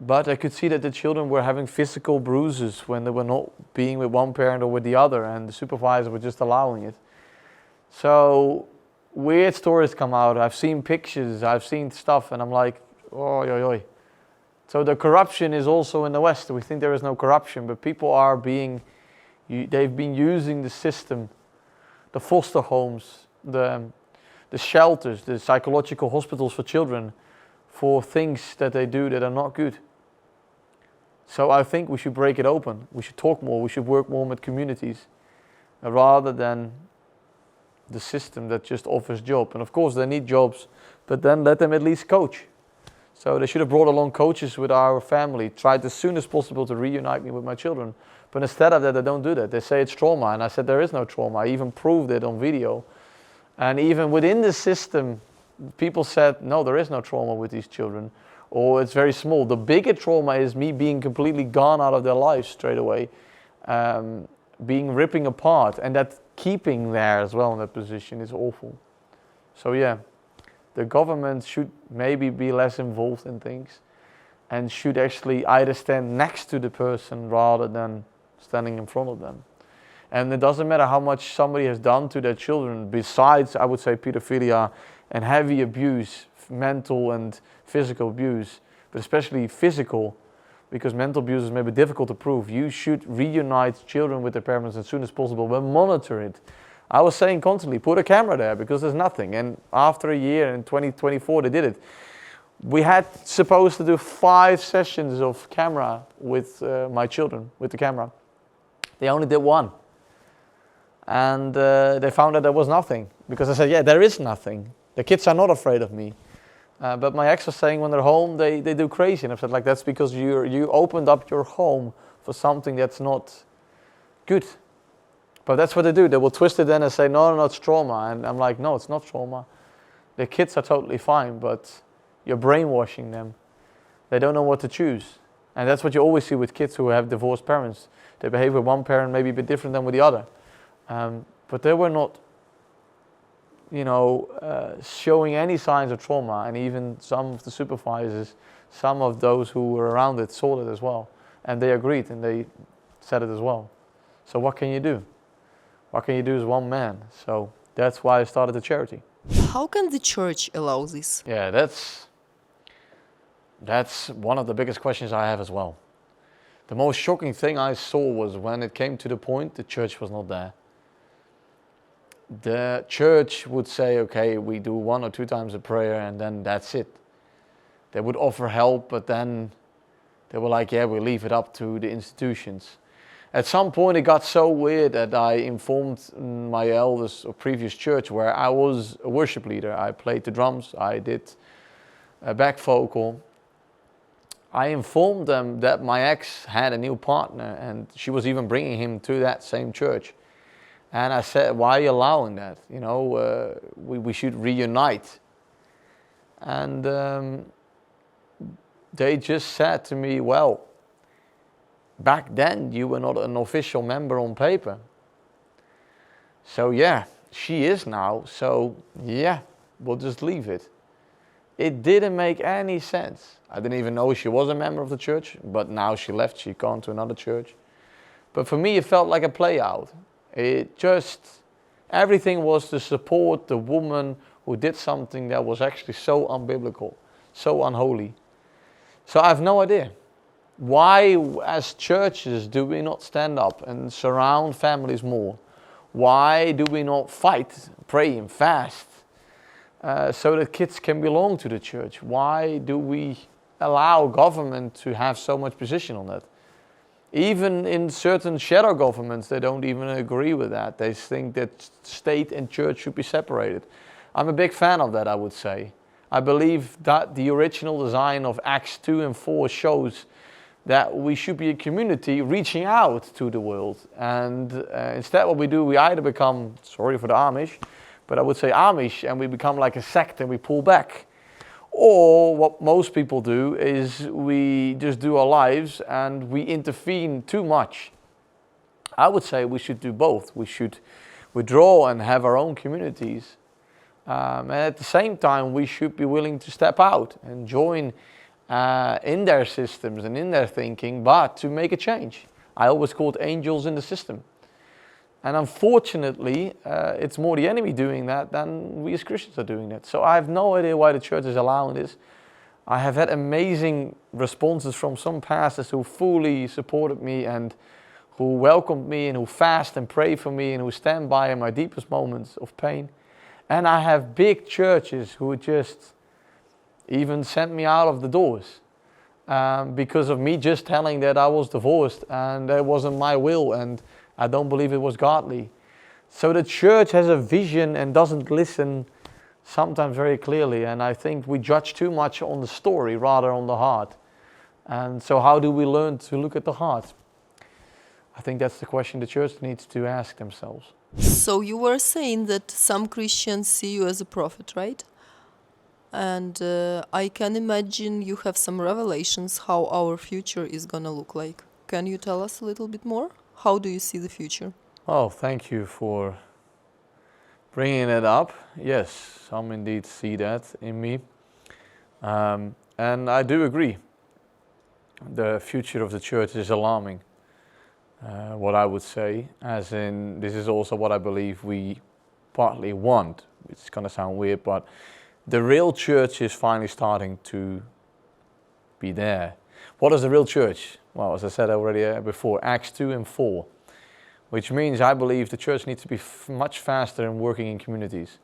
But I could see that the children were having physical bruises when they were not being with one parent or with the other, and the supervisors were just allowing it. So weird stories come out. I've seen pictures, I've seen stuff, and I'm like, oi, oi, oi. So the corruption is also in the West. We think there is no corruption, but people are they've been using the system, the foster homes, the shelters, the psychological hospitals for children, for things that they do that are not good. So I think we should break it open. We should talk more. We should work more with communities rather than the system that just offers jobs. And of course they need jobs, but then let them at least coach. So they should have brought along coaches with our family, tried as soon as possible to reunite me with my children. But instead of that, they don't do that. They say it's trauma, and I said there is no trauma. I even proved it on video. And even within the system, people said, no, there is no trauma with these children, or it's very small. The bigger trauma is me being completely gone out of their lives straight away, being ripping apart, and that keeping there as well in that position is awful. So yeah, the government should maybe be less involved in things and should actually either stand next to the person rather than standing in front of them. And it doesn't matter how much somebody has done to their children, besides, I would say, pedophilia and heavy abuse, mental and physical abuse, but especially physical, because mental abuse is maybe difficult to prove. You should reunite children with their parents as soon as possible, but monitor it. I was saying constantly, put a camera there because there's nothing. And after a year, in 2024, they did it. We had supposed to do 5 sessions of camera with my children, with the camera. They only did 1. And they found that there was nothing. Because I said, yeah, there is nothing. The kids are not afraid of me. But my ex was saying when they're home, they do crazy. And I said, like, that's because you opened up your home for something that's not good. But that's what they do. They will twist it then and say, no, no, it's trauma. And I'm like, no, it's not trauma. The kids are totally fine, but you're brainwashing them. They don't know what to choose. And that's what you always see with kids who have divorced parents. They behave with one parent maybe a bit different than with the other. But they were not, showing any signs of trauma. And even some of the supervisors, some of those who were around it saw it as well. And they agreed and they said it as well. So what can you do? What can you do as one man? So that's why I started the charity. How can the church allow this? Yeah, that's one of the biggest questions I have as well. The most shocking thing I saw was when it came to the point the church was not there. The church would say, okay, we do 1 or 2 times a prayer and then that's it. They would offer help, but then they were like, yeah, we'll leave it up to the institutions. At some point it got so weird that I informed my elders of previous church where I was a worship leader. I played the drums, I did a back vocal. I informed them that my ex had a new partner and she was even bringing him to that same church. And I said, why are you allowing that? You know, we should reunite. And they just said to me, well, back then you were not an official member on paper. So yeah, she is now, so yeah, we'll just leave it. It didn't make any sense. I didn't even know she was a member of the church, but now she left, she gone to another church. But for me, it felt like a play out. It just, everything was to support the woman who did something that was actually so unbiblical, so unholy. So I have no idea. Why, as churches, do we not stand up and surround families more? Why do we not fight, pray and fast so that kids can belong to the church? Why do we allow government to have so much position on that? Even in certain shadow governments, they don't even agree with that. They think that state and church should be separated. I'm a big fan of that, I would say. I believe that the original design of Acts 2 and 4 shows that we should be a community reaching out to the world. And instead what we do, we either become, sorry for the Amish, but I would say Amish, and we become like a sect and we pull back. Or what most people do is we just do our lives and we intervene too much. I would say we should do both. We should withdraw and have our own communities. And at the same time, we should be willing to step out and join in their systems and in their thinking, but to make a change. I always call it angels in the system. And unfortunately, it's more the enemy doing that than we as Christians are doing that. So I have no idea why the church is allowing this. I have had amazing responses from some pastors who fully supported me and who welcomed me and who fast and pray for me and who stand by in my deepest moments of pain. And I have big churches who just even sent me out of the doors because of me just telling that I was divorced and that wasn't my will and I don't believe it was godly. So the church has a vision and doesn't listen sometimes very clearly, and I think we judge too much on the story rather on the heart. And so how do we learn to look at the heart? I think that's the question the church needs to ask themselves. So you were saying that some Christians see you as a prophet, right? And I can imagine you have some revelations how our future is gonna look like. Can you tell us a little bit more? How do you see the future? Oh, thank you for bringing it up. Yes, some indeed see that in me. And I do agree. The future of the church is alarming. What I would say, as in, this is also what I believe we partly want. It's going to sound weird, but the real church is finally starting to be there. What is the real church? Well, as I said already before, Acts 2 and 4, which means I believe the church needs to be much faster in working in communities.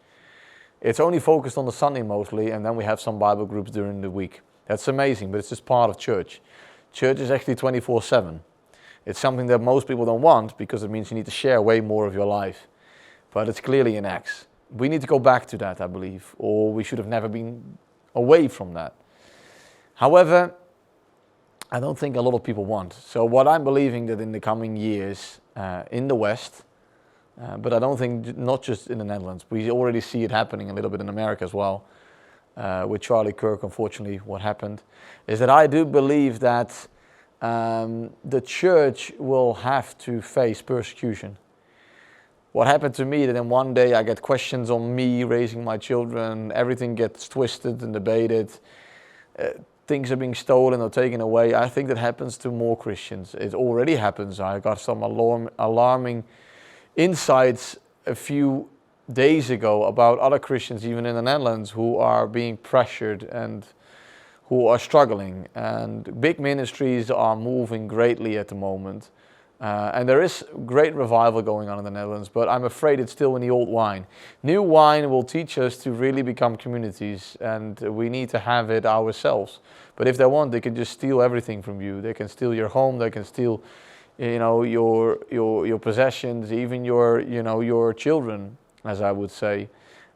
It's only focused on the Sunday mostly, and then we have some Bible groups during the week. That's amazing, but it's just part of church. Church is actually 24/7. It's something that most people don't want because it means you need to share way more of your life. But it's clearly in Acts. We need to go back to that, I believe, or we should have never been away from that. However, I don't think a lot of people want. So what I'm believing that in the coming years in the West, but I don't think not just in the Netherlands, we already see it happening a little bit in America as well, with Charlie Kirk, unfortunately, what happened, is that I do believe that the church will have to face persecution. What happened to me, that then one day I get questions on me raising my children, everything gets twisted and debated, things are being stolen or taken away. I think that happens to more Christians. It already happens. I got some alarming insights a few days ago about other Christians, even in the Netherlands, who are being pressured and who are struggling. And big ministries are moving greatly at the moment. And there is great revival going on in the Netherlands, but I'm afraid it's still in the old wine. New wine will teach us to really become communities, and we need to have it ourselves. But if they want, they can just steal everything from you. They can steal your home, they can steal, your possessions, even your children, as I would say.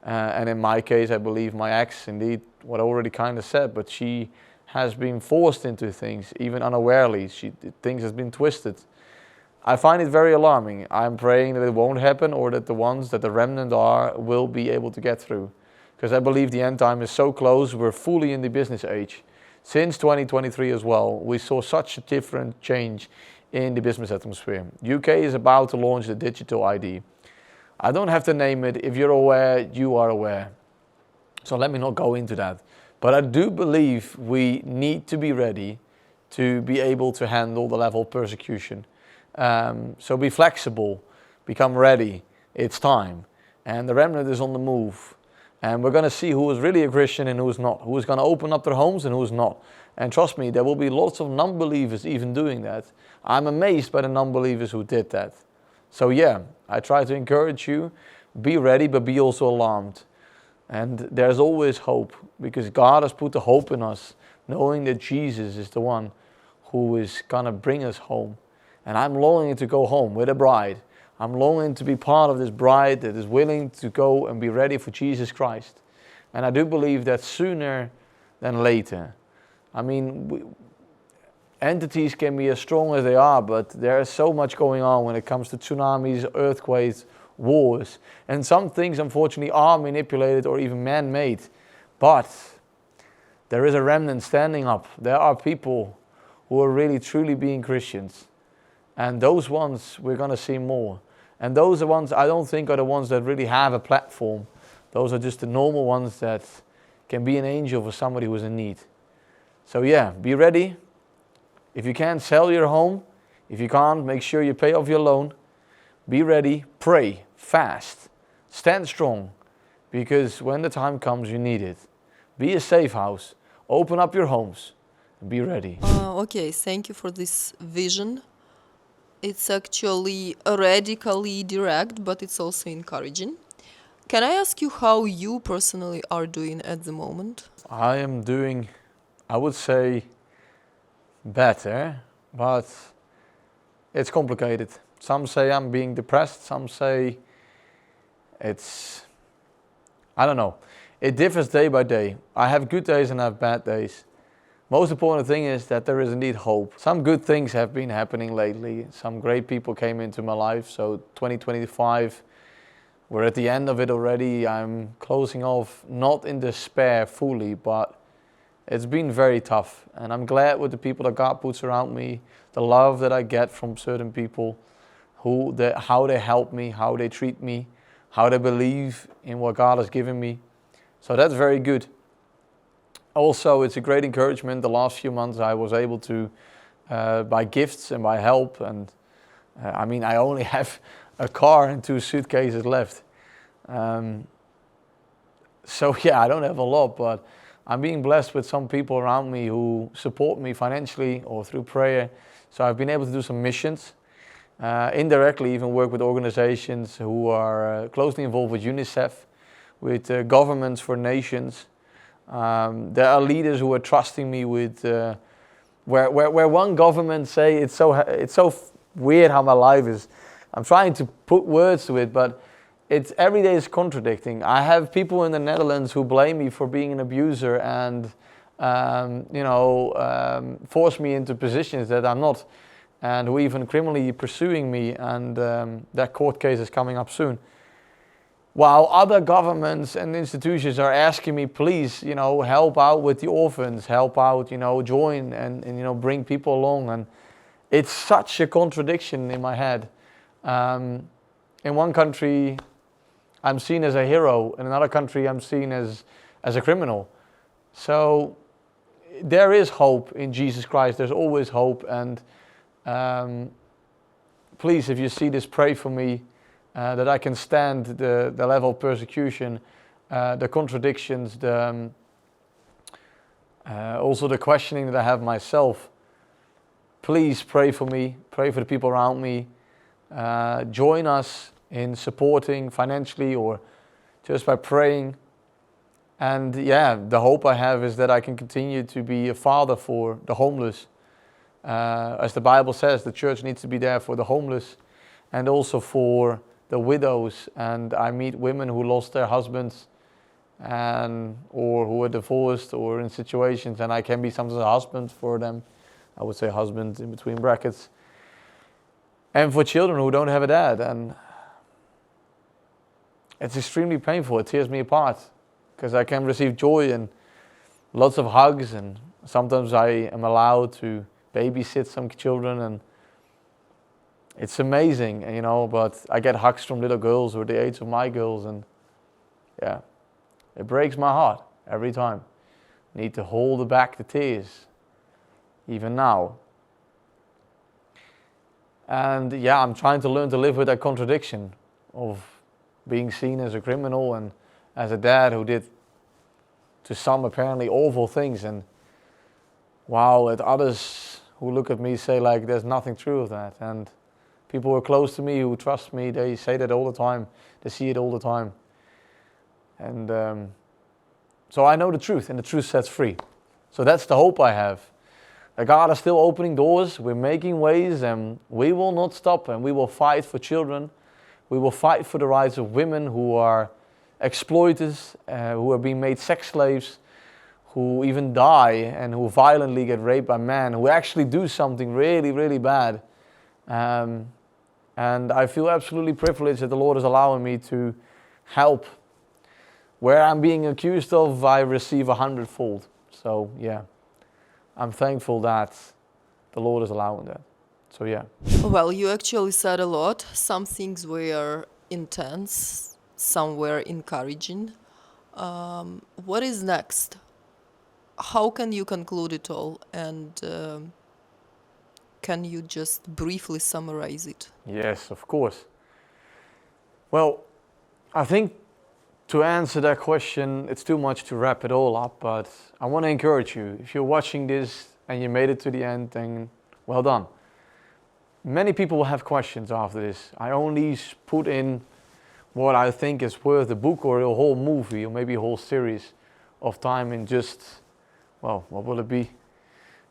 And in my case, I believe my ex, indeed, what I already kind of said, but she has been forced into things, even unawarely. Things have been twisted. I find it very alarming. I'm praying that it won't happen, or that the ones that the remnant are will be able to get through. Because I believe the end time is so close, we're fully in the business age. Since 2023 as well, we saw such a different change in the business atmosphere. UK is about to launch the digital ID. I don't have to name it. If you're aware, you are aware. So let me not go into that. But I do believe we need to be ready to be able to handle the level of persecution. So be flexible, become ready. It's time. And the remnant is on the move. And we're going to see who is really a Christian and who is not. Who is going to open up their homes and who is not. And trust me, there will be lots of non-believers even doing that. I'm amazed by the non-believers who did that. So yeah, I try to encourage you. Be ready, but be also alarmed. And there's always hope, because God has put the hope in us, knowing that Jesus is the one who is going to bring us home. And I'm longing to go home with a bride. I'm longing to be part of this bride that is willing to go and be ready for Jesus Christ. And I do believe that sooner than later. I mean, entities can be as strong as they are, but there is so much going on when it comes to tsunamis, earthquakes, wars. And some things, unfortunately, are manipulated or even man-made. But there is a remnant standing up. There are people who are really, truly being Christians. And those ones, we're going to see more. And those are ones, I don't think, are the ones that really have a platform. Those are just the normal ones that can be an angel for somebody who is in need. So yeah, be ready. If you can't, sell your home. If you can't, make sure you pay off your loan. Be ready, pray, fast, stand strong, because when the time comes, you need it. Be a safe house, open up your homes, and be ready. Okay, thank you for this vision. It's actually radically direct, but it's also encouraging. Can I ask you how you personally are doing at the moment? I am doing, I would say, better, but it's complicated. Some say I'm being depressed, some say I don't know. It differs day by day. I have good days and I have bad days. Most important thing is that there is indeed hope. Some good things have been happening lately. Some great people came into my life. So 2025, we're at the end of it already. I'm closing off, not in despair fully, but it's been very tough. And I'm glad with the people that God puts around me, the love that I get from certain people, how they help me, how they treat me, how they believe in what God has given me. So that's very good. Also, it's a great encouragement. The last few months I was able to buy gifts and buy help. And I mean, I only have a car and 2 suitcases left. So yeah, I don't have a lot, but I'm being blessed with some people around me who support me financially or through prayer. So I've been able to do some missions. Indirectly even work with organizations who are closely involved with UNICEF, with governments for nations. There are leaders who are trusting me with where one government say it's so weird how my life is. I'm trying to put words to it, but it's every day is contradicting. I have people in the Netherlands who blame me for being an abuser and force me into positions that I'm not, and who even criminally pursuing me, and that court case is coming up soon. While other governments and institutions are asking me, please, help out with the orphans, help out, join and bring people along. And it's such a contradiction in my head. In one country, I'm seen as a hero. In another country, I'm seen as a criminal. So there is hope in Jesus Christ. There's always hope. And please, if you see this, pray for me. That I can stand the level of persecution, the contradictions, also the questioning that I have myself. Please pray for me, pray for the people around me. Join us in supporting financially or just by praying. And yeah, the hope I have is that I can continue to be a father for the homeless. As the Bible says, the church needs to be there for the homeless and also for the widows. And I meet women who lost their husbands or who are divorced or in situations, and I can be sometimes a husband for them. I would say husband in between brackets. and for children who don't have a dad. And it's extremely painful. It tears me apart because I can receive joy and lots of hugs, and sometimes I am allowed to babysit some children, and it's amazing, you know, but I get hugs from little girls who are the age of my girls, and yeah, it breaks my heart every time. Need to hold back the tears, even now. And yeah, I'm trying to learn to live with that contradiction of being seen as a criminal and as a dad who did, to some, apparently awful things, and while at others who look at me say like there's nothing true of that. And people who are close to me, who trust me, they say that all the time. They see it all the time. And so I know the truth, and the truth sets free. So that's the hope I have. That God is still opening doors, we're making ways, and we will not stop, and we will fight for children. We will fight for the rights of women who are exploited, who are being made sex slaves, who even die, and who violently get raped by men, who actually do something really, really bad. And I feel absolutely privileged that the Lord is allowing me to help. Where I'm being accused of, I receive 100-fold. So yeah, I'm thankful that the Lord is allowing that. So yeah. Well, you actually said a lot. Some things were intense, some were encouraging. What is next? How can you conclude it all? And can you just briefly summarize it? Yes, of course. Well, I think to answer that question, it's too much to wrap it all up, but I want to encourage you. If you're watching this and you made it to the end, then well done. Many people will have questions after this. I only put in what I think is worth a book or a whole movie or maybe a whole series of time in just, well, what will it be?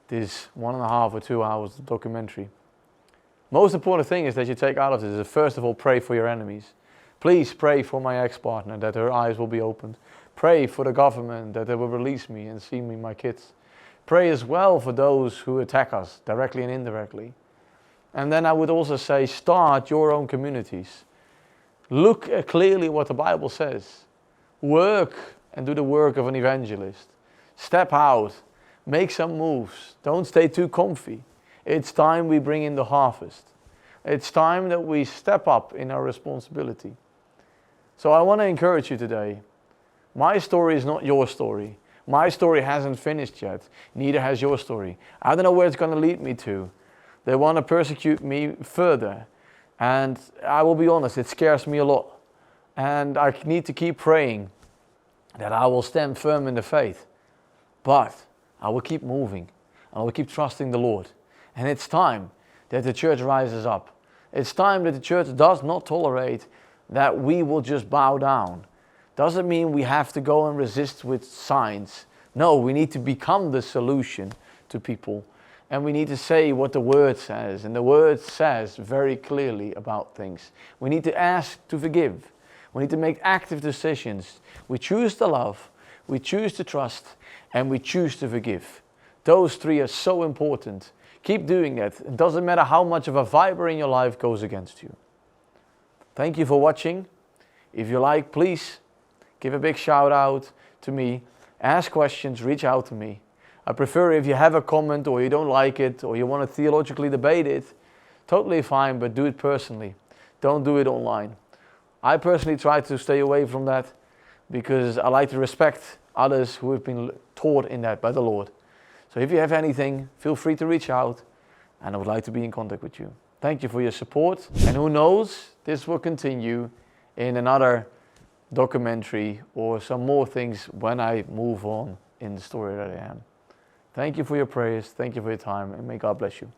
This 1.5 or 2 hours documentary. Most important thing is that you take out of this is, first of all, pray for your enemies. Please pray for my ex-partner, that her eyes will be opened. Pray for the government, that they will release me and see me, my kids. Pray as well for those who attack us, directly and indirectly. And then I would also say, start your own communities. Look clearly what the Bible says. Work and do the work of an evangelist. Step out, make some moves. Don't stay too comfy. It's time we bring in the harvest. It's time that we step up in our responsibility. So I want to encourage you today. My story is not your story. My story hasn't finished yet. Neither has your story. I don't know where it's going to lead me to. They want to persecute me further. And I will be honest, it scares me a lot. And I need to keep praying that I will stand firm in the faith. But I will keep moving. I will keep trusting the Lord. And it's time that the church rises up. It's time that the church does not tolerate that we will just bow down. Doesn't mean we have to go and resist with signs. No, we need to become the solution to people. And we need to say what the Word says. And the Word says very clearly about things. We need to ask to forgive. We need to make active decisions. We choose to love, we choose to trust, and we choose to forgive. Those three are so important. Keep doing that. It doesn't matter how much of a fiber in your life goes against you. Thank you for watching. If you like, please give a big shout out to me. Ask questions, reach out to me. I prefer if you have a comment or you don't like it or you want to theologically debate it, totally fine, but do it personally. Don't do it online. I personally try to stay away from that because I like to respect others who have been taught in that by the Lord. So if you have anything, feel free to reach out and I would like to be in contact with you. Thank you for your support, and who knows, this will continue in another documentary or some more things when I move on in the story that I am. Thank you for your prayers, thank you for your time, and may God bless you.